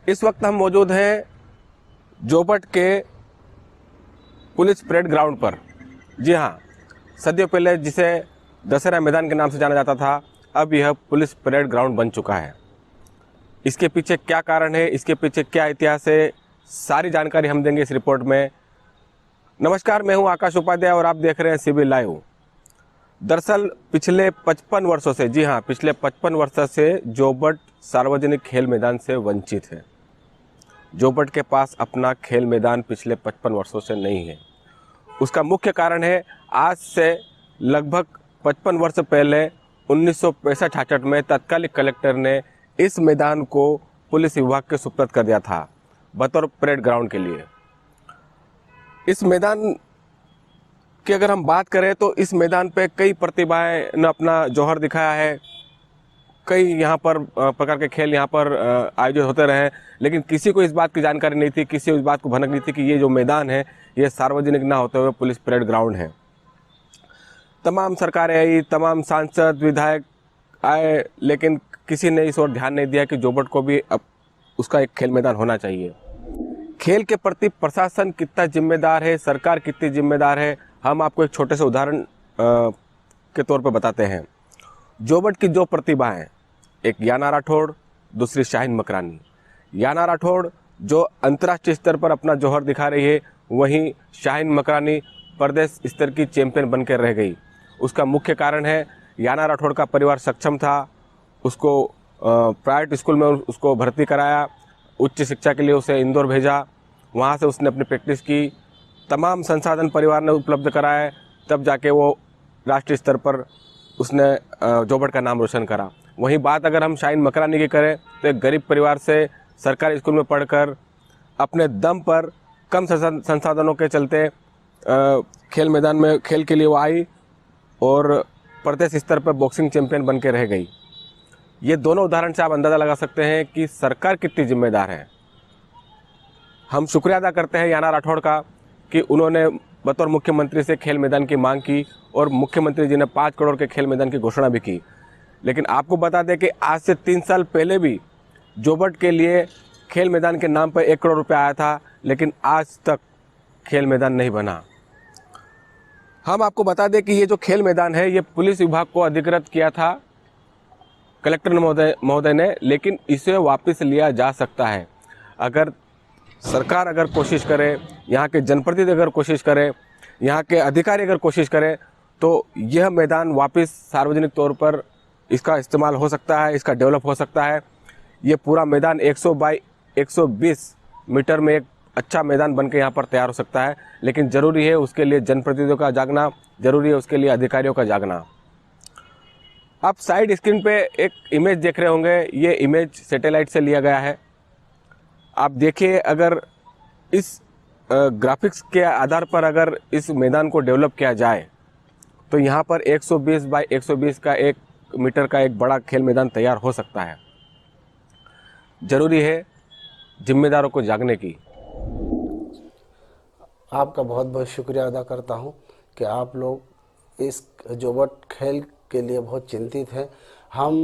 इस वक्त हम मौजूद हैं जोबट के पुलिस परेड ग्राउंड पर। जी हाँ, सदियों पहले जिसे दशहरा मैदान के नाम से जाना जाता था, अब यह पुलिस परेड ग्राउंड बन चुका है। इसके पीछे क्या कारण है, इसके पीछे क्या इतिहास है, सारी जानकारी हम देंगे इस रिपोर्ट में। नमस्कार, मैं हूं आकाश उपाध्याय और आप देख रहे हैं सीबी लाइव। दरअसल पिछले 55 वर्षों से, जी हाँ, पिछले 55 वर्षों से जोबट सार्वजनिक खेल मैदान से वंचित है। जोबट के पास अपना खेल मैदान पिछले 55 वर्षों से नहीं है। उसका मुख्य कारण है, आज से लगभग 55 वर्ष पहले 1965-66 में तत्कालीन कलेक्टर ने इस मैदान को पुलिस विभाग के सुपुर्द कर दिया था बतौर परेड ग्राउंड के लिए। इस मैदान की अगर हम बात करें तो इस मैदान पे कई प्रतिभाएं ने अपना जौहर दिखाया है। कई यहाँ पर प्रकार के खेल यहाँ पर आयोजित होते रहे, लेकिन किसी को इस बात की जानकारी नहीं थी, किसी को इस बात को भनक नहीं थी कि ये जो मैदान है ये सार्वजनिक ना होते हुए पुलिस परेड ग्राउंड है। तमाम सरकारें आई, तमाम सांसद विधायक आए, लेकिन किसी ने इस ओर ध्यान नहीं दिया कि जोबट को भी अब उसका एक खेल मैदान होना चाहिए। खेल के प्रति प्रशासन कितना जिम्मेदार है, सरकार कितनी जिम्मेदार है, हम आपको एक छोटे से उदाहरण के तौर पर बताते हैं। जोबट की जो प्रतिभाएं, एक याना राठौड़, दूसरी शाहीन मकरानी। याना राठौड़ जो अंतर्राष्ट्रीय स्तर पर अपना जौहर दिखा रही है, वहीं शाहीन मकरानी प्रदेश स्तर की चैंपियन बनकर रह गई। उसका मुख्य कारण है, याना राठौड़ का परिवार सक्षम था, उसको प्राइवेट स्कूल में उसको भर्ती कराया, उच्च शिक्षा के लिए उसे इंदौर भेजा, वहाँ से उसने अपनी प्रैक्टिस की, तमाम संसाधन परिवार ने उपलब्ध कराए, तब जाके वो राष्ट्रीय स्तर पर उसने जोबट का नाम रोशन करा। वहीं बात अगर हम शाहीन मकरानी की करें तो एक गरीब परिवार से सरकारी स्कूल में पढ़कर अपने दम पर कम संसाधनों के चलते खेल मैदान में खेल के लिए वो आई और प्रदेश स्तर पर बॉक्सिंग चैंपियन बन के रह गई। ये दोनों उदाहरण से आप अंदाज़ा लगा सकते हैं कि सरकार कितनी जिम्मेदार है। हम शुक्रिया अदा करते हैं याना राठौड़ का कि उन्होंने बतौर मुख्यमंत्री से खेल मैदान की मांग की और मुख्यमंत्री जी ने 5 करोड़ के खेल मैदान की घोषणा भी की। लेकिन आपको बता दें कि आज से 3 साल पहले भी जोबट के लिए खेल मैदान के नाम पर 1 करोड़ रुपये आया था, लेकिन आज तक खेल मैदान नहीं बना। हम आपको बता दें कि ये जो खेल मैदान है ये पुलिस विभाग को अधिकृत किया था कलेक्टर महोदय ने, लेकिन इसे वापस लिया जा सकता है। अगर सरकार अगर कोशिश करे, यहाँ के जनप्रतिनिधि अगर कोशिश करें, यहाँ के अधिकारी अगर कोशिश करें, तो यह मैदान वापस सार्वजनिक तौर पर इसका इस्तेमाल हो सकता है, इसका डेवलप हो सकता है। ये पूरा मैदान 100 बाई 120 मीटर में एक अच्छा मैदान बनकर यहाँ पर तैयार हो सकता है, लेकिन ज़रूरी है उसके लिए जनप्रतिनिधियों का जागना, ज़रूरी है उसके लिए अधिकारियों का जागना। आप साइड स्क्रीन पे एक इमेज देख रहे होंगे, ये इमेज सैटेलाइट से लिया गया है। आप देखिए, अगर इस ग्राफिक्स के आधार पर अगर इस मैदान को डेवलप किया जाए तो यहाँ पर 120 बाई 120 का 1 मीटर का एक बड़ा खेल मैदान तैयार हो सकता है। ज़रूरी है जिम्मेदारों को जागने की। आपका बहुत बहुत शुक्रिया अदा करता हूँ कि आप लोग इस जोबट खेल के लिए बहुत चिंतित हैं। हम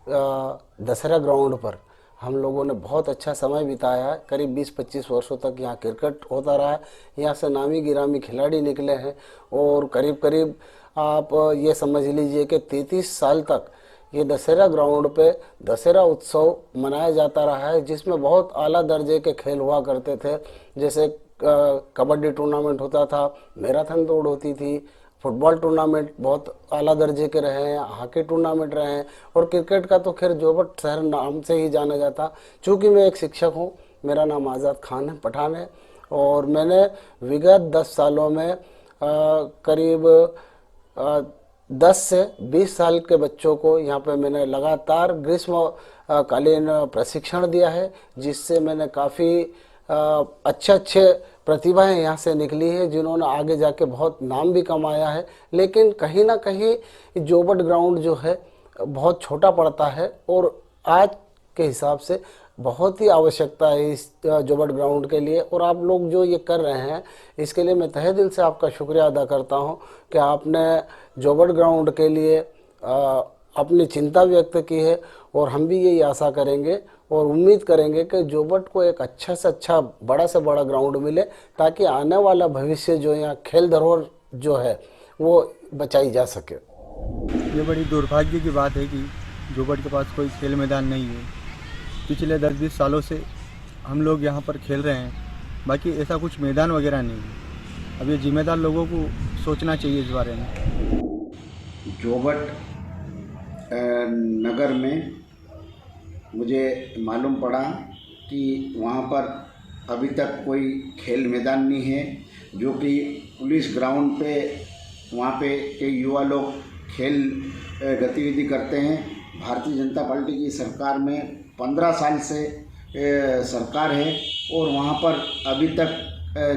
दशहरा ग्राउंड पर हम लोगों ने बहुत अच्छा समय बिताया है। करीब 20-25 वर्षों तक यहाँ क्रिकेट होता रहा है। यहाँ से नामी गिरामी खिलाड़ी निकले हैं और करीब करीब आप ये समझ लीजिए कि 33 साल तक ये दशहरा ग्राउंड पे दशहरा उत्सव मनाया जाता रहा है, जिसमें बहुत आला दर्जे के खेल हुआ करते थे। जैसे कबड्डी टूर्नामेंट होता था, मैराथन दौड़ होती थी, फुटबॉल टूर्नामेंट बहुत आला दर्जे के रहे हैं, हॉकी टूर्नामेंट रहे हैं, और क्रिकेट का तो खैर जोबट शहर नाम से ही जाना जाता। चूँकि मैं एक शिक्षक हूँ, मेरा नाम आज़ाद खान है, पठान है, और मैंने विगत 10 सालों में करीब 10 से 20 साल के बच्चों को यहाँ पे मैंने लगातार ग्रीष्म कालीन प्रशिक्षण दिया है, जिससे मैंने काफ़ी अच्छे प्रतिभाएं यहाँ से निकली है, जिन्होंने आगे जाके बहुत नाम भी कमाया है। लेकिन कहीं ना कहीं जोबट ग्राउंड जो है बहुत छोटा पड़ता है और आज के हिसाब से बहुत ही आवश्यकता है इस जोबट ग्राउंड के लिए। और आप लोग जो ये कर रहे हैं, इसके लिए मैं तहे दिल से आपका शुक्रिया अदा करता हूँ कि आपने जोबट ग्राउंड के लिए अपनी चिंता व्यक्त की है, और हम भी यही आशा करेंगे और उम्मीद करेंगे कि जोबट को एक अच्छा से अच्छा बड़ा से बड़ा ग्राउंड मिले, ताकि आने वाला भविष्य जो यहाँ खेल धरोहर जो है वो बचाई जा सके। ये बड़ी दुर्भाग्य की बात है कि जोबट के पास कोई खेल मैदान नहीं है। पिछले 10-20 सालों से हम लोग यहाँ पर खेल रहे हैं, बाकी ऐसा कुछ मैदान वगैरह नहीं है। अब ये जिम्मेदार लोगों को सोचना चाहिए इस बारे में। जोबट नगर में मुझे मालूम पड़ा कि वहाँ पर अभी तक कोई खेल मैदान नहीं है, जो कि पुलिस ग्राउंड पे वहाँ पे कई युवा लोग खेल गतिविधि करते हैं। भारतीय जनता पार्टी की सरकार में 15 साल से सरकार है और वहाँ पर अभी तक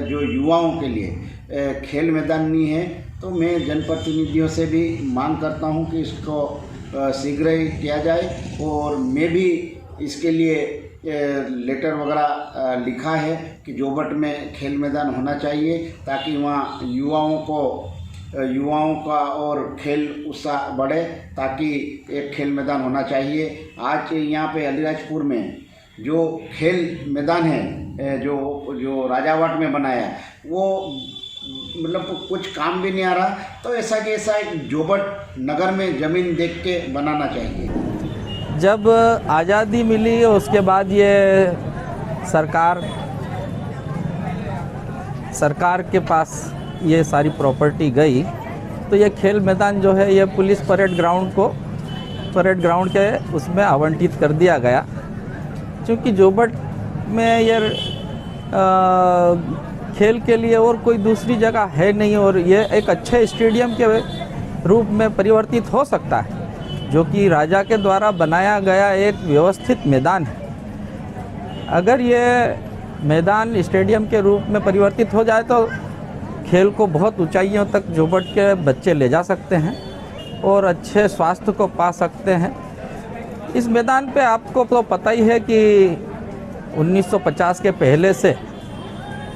जो युवाओं के लिए खेल मैदान नहीं है। तो मैं जनप्रतिनिधियों से भी मांग करता हूँ कि इसको शीघ्र ही किया जाए, और मैं भी इसके लिए लेटर वगैरह लिखा है कि जोबट में खेल मैदान होना चाहिए, ताकि वहाँ युवाओं का और खेल उत्साह बढ़े, ताकि एक खेल मैदान होना चाहिए। आज यहाँ पे अलीराजपुर में जो खेल मैदान है जो राजावाट में बनाया है, वो मतलब कुछ काम भी नहीं आ रहा। तो ऐसा कि ऐसा एक जोबट नगर में ज़मीन देख के बनाना चाहिए। जब आज़ादी मिली उसके बाद ये सरकार के पास ये सारी प्रॉपर्टी गई, तो ये खेल मैदान जो है ये पुलिस परेड ग्राउंड के उसमें आवंटित कर दिया गया। क्योंकि जोबट में ये खेल के लिए और कोई दूसरी जगह है नहीं, और ये एक अच्छे स्टेडियम के रूप में परिवर्तित हो सकता है, जो कि राजा के द्वारा बनाया गया एक व्यवस्थित मैदान है। अगर ये मैदान स्टेडियम के रूप में परिवर्तित हो जाए तो खेल को बहुत ऊंचाइयों तक जोबट के बच्चे ले जा सकते हैं और अच्छे स्वास्थ्य को पा सकते हैं। इस मैदान पे आपको तो पता ही है कि 1950 के पहले से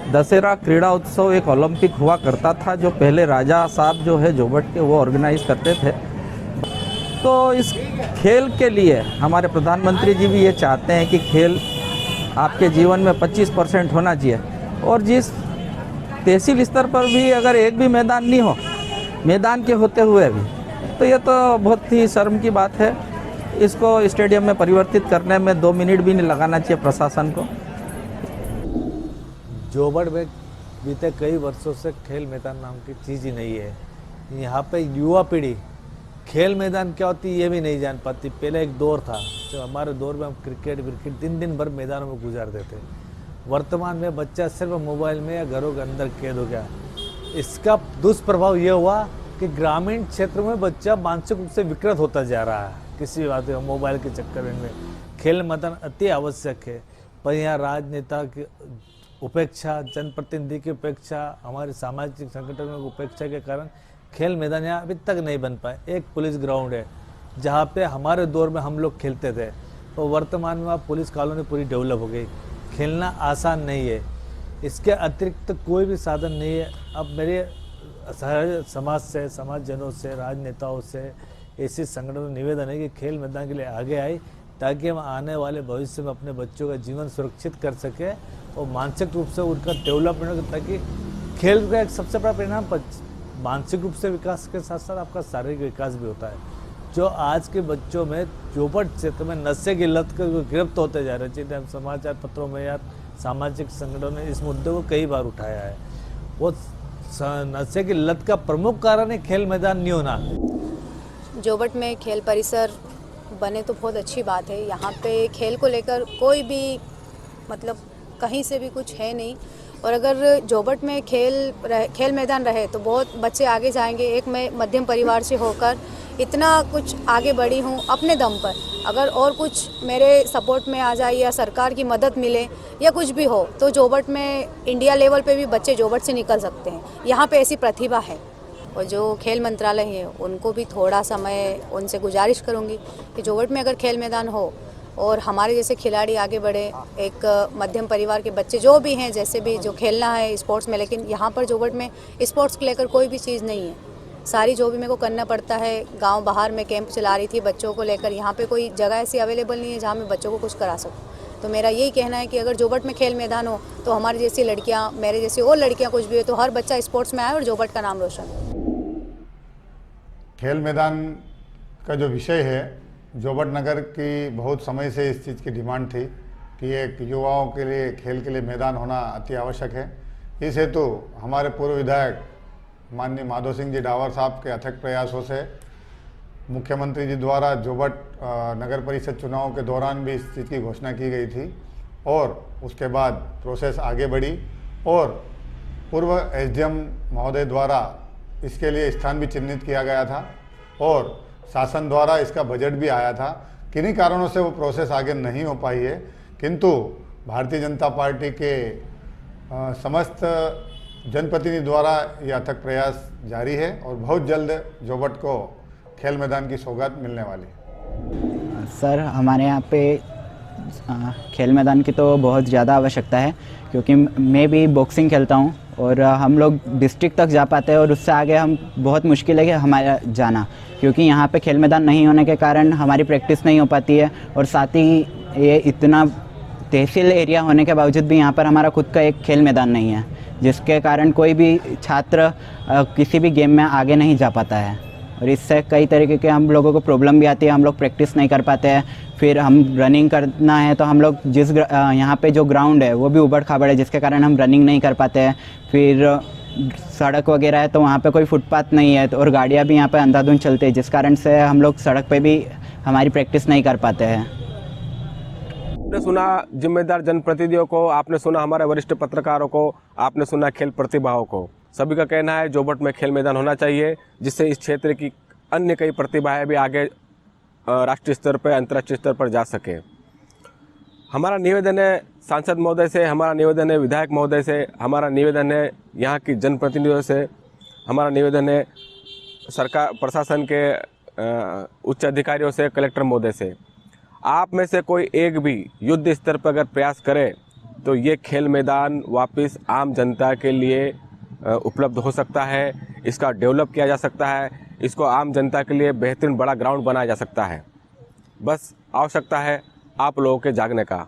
दशहरा क्रीड़ा उत्सव एक ओलंपिक हुआ करता था, जो पहले राजा साहब जो है जोबट के वो ऑर्गेनाइज करते थे। तो इस खेल के लिए हमारे प्रधानमंत्री जी भी ये चाहते हैं कि खेल आपके जीवन में 25% होना चाहिए, और जिस तहसील स्तर पर भी अगर एक भी मैदान नहीं हो, मैदान के होते हुए भी, तो ये तो बहुत ही शर्म की बात है। इसको स्टेडियम में परिवर्तित करने में 2 मिनट भी नहीं लगाना चाहिए प्रशासन को। जोबट में बीते कई वर्षों से खेल मैदान नाम की चीज़ ही नहीं है। यहाँ पे युवा पीढ़ी खेल मैदान क्या होती है ये भी नहीं जान पाती। पहले एक दौर था, जो हमारे दौर में हम क्रिकेट दिन भर मैदानों में गुजारते थे। वर्तमान में बच्चा सिर्फ मोबाइल में या घरों के अंदर कैद हो गया। इसका दुष्प्रभाव ये हुआ कि ग्रामीण क्षेत्र में बच्चा मानसिक रूप से विकृत होता जा रहा है। किसी बात में मोबाइल के चक्कर में खेल मैदान अति आवश्यक है, पर यहाँ राजनेता की उपेक्षा, जनप्रतिनिधि की उपेक्षा, हमारे सामाजिक संगठनों की उपेक्षा के कारण खेल मैदान यहाँ अभी तक नहीं बन पाए। एक पुलिस ग्राउंड है जहाँ पे हमारे दौर में हम लोग खेलते थे, तो वर्तमान में अब पुलिस कॉलोनी पूरी डेवलप हो गई। खेलना आसान नहीं है, इसके अतिरिक्त कोई भी साधन नहीं है। अब मेरे समाजजनों से, राजनेताओं से, ऐसे संगठनों निवेदन है कि खेल मैदान के लिए आगे आए, ताकि हम आने वाले भविष्य में अपने बच्चों का जीवन सुरक्षित कर सके और मानसिक रूप से उनका डेवलपमेंट हो, ताकि खेल का एक सबसे बड़ा परिणाम मानसिक रूप से विकास के साथ साथ आपका शारीरिक विकास भी होता है। जो आज के बच्चों में जोबट क्षेत्र में नशे की लत के गिरफ्त होते जा रहे हैं, हम समाचार पत्रों में या सामाजिक संगठनों ने इस मुद्दे को कई बार उठाया है। वो नशे की लत का प्रमुख कारण है खेल मैदान नहीं होना। जोबट में खेल परिसर बने तो बहुत अच्छी बात है। यहाँ पे खेल को लेकर कोई भी मतलब कहीं से भी कुछ है नहीं, और अगर जोबट में खेल मैदान रहे तो बहुत बच्चे आगे जाएंगे। एक मैं मध्यम परिवार से होकर इतना कुछ आगे बढ़ी हूँ अपने दम पर, अगर और कुछ मेरे सपोर्ट में आ जाए या सरकार की मदद मिले या कुछ भी हो, तो जोबट में इंडिया लेवल पे भी बच्चे जोबट से निकल सकते हैं। यहाँ पे ऐसी प्रतिभा है, और जो खेल मंत्रालय है उनको भी थोड़ा समय उनसे गुजारिश करूँगी कि जोबट में अगर खेल मैदान हो और हमारे जैसे खिलाड़ी आगे बढ़े, एक मध्यम परिवार के बच्चे जो भी हैं, जैसे भी जो खेलना है स्पोर्ट्स में, लेकिन यहाँ पर जोबट में स्पोर्ट्स को लेकर कोई भी चीज़ नहीं है। सारी जो भी मेरे को करना पड़ता है, गांव बाहर में कैंप चला रही थी बच्चों को लेकर, यहाँ पे कोई जगह ऐसी अवेलेबल नहीं है जहाँ मैं बच्चों को कुछ करा सकूँ। तो मेरा यही कहना है कि अगर जोबट में खेल मैदान हो तो हमारी जैसी लड़कियाँ, मेरे जैसी और लड़कियाँ कुछ भी हो, तो हर बच्चा स्पोर्ट्स में आए और जोबट का नाम रोशन हो। खेल मैदान का जो विषय है, जोबट नगर की बहुत समय से इस चीज़ की डिमांड थी कि एक युवाओं के लिए खेल के लिए मैदान होना अति आवश्यक है। इस हेतु हमारे पूर्व विधायक माननीय माधव सिंह जी डावर साहब के अथक प्रयासों से मुख्यमंत्री जी द्वारा जोबट नगर परिषद चुनाव के दौरान भी इस चीज़ की घोषणा की गई थी और उसके बाद प्रोसेस आगे बढ़ी और पूर्व एसडीएम महोदय द्वारा इसके लिए स्थान भी चिन्हित किया गया था और शासन द्वारा इसका बजट भी आया था। किन्हीं कारणों से वो प्रोसेस आगे नहीं हो पाई है, किंतु भारतीय जनता पार्टी के समस्त जनप्रतिनिधि द्वारा यह अथक प्रयास जारी है और बहुत जल्द जोबट को खेल मैदान की सौगात मिलने वाली है। सर, हमारे यहाँ पे खेल मैदान की तो बहुत ज़्यादा आवश्यकता है, क्योंकि मैं भी बॉक्सिंग खेलता हूँ और हम लोग डिस्ट्रिक्ट तक जा पाते हैं और उससे आगे हम बहुत मुश्किल है कि हमारा जाना, क्योंकि यहाँ पे खेल मैदान नहीं होने के कारण हमारी प्रैक्टिस नहीं हो पाती है। और साथ ही ये इतना तहसील एरिया होने के बावजूद भी यहाँ पर हमारा खुद का एक खेल मैदान नहीं है, जिसके कारण कोई भी छात्र किसी भी गेम में आगे नहीं जा पाता है और इससे कई तरीके के हम लोगों को प्रॉब्लम भी आती है। हम लोग प्रैक्टिस नहीं कर पाते हैं, फिर हम रनिंग करना है तो हम लोग जिस यहाँ पे जो ग्राउंड है वो भी उबड़ खाबड़ है, जिसके कारण हम रनिंग नहीं कर पाते हैं। फिर सड़क वगैरह है तो वहाँ पे कोई फुटपाथ नहीं है, तो और गाड़ियाँ भी यहाँ पे अंधाधुंध चलती है, जिस कारण से हम लोग सड़क पे भी हमारी प्रैक्टिस नहीं कर पाते हैं। आपने सुना जिम्मेदार जनप्रतिनिधियों को, आपने सुना हमारे वरिष्ठ पत्रकारों को, आपने सुना खेल प्रतिभाओं को। सभी का कहना है जोबट में खेल मैदान होना चाहिए, जिससे इस क्षेत्र की अन्य कई प्रतिभाएं भी आगे राष्ट्रीय स्तर पर, अंतर्राष्ट्रीय स्तर पर जा सके। हमारा निवेदन है सांसद महोदय से, हमारा निवेदन है विधायक महोदय से, हमारा निवेदन है यहाँ की जनप्रतिनिधियों से, हमारा निवेदन है सरकार प्रशासन के उच्च अधिकारियों से, कलेक्टर महोदय से। आप में से कोई एक भी युद्ध स्तर पर अगर प्रयास करे तो ये खेल मैदान वापस आम जनता के लिए उपलब्ध हो सकता है, इसका डेवलप किया जा सकता है, इसको आम जनता के लिए बेहतरीन बड़ा ग्राउंड बनाया जा सकता है। बस आवश्यकता है आप लोगों के जागने का।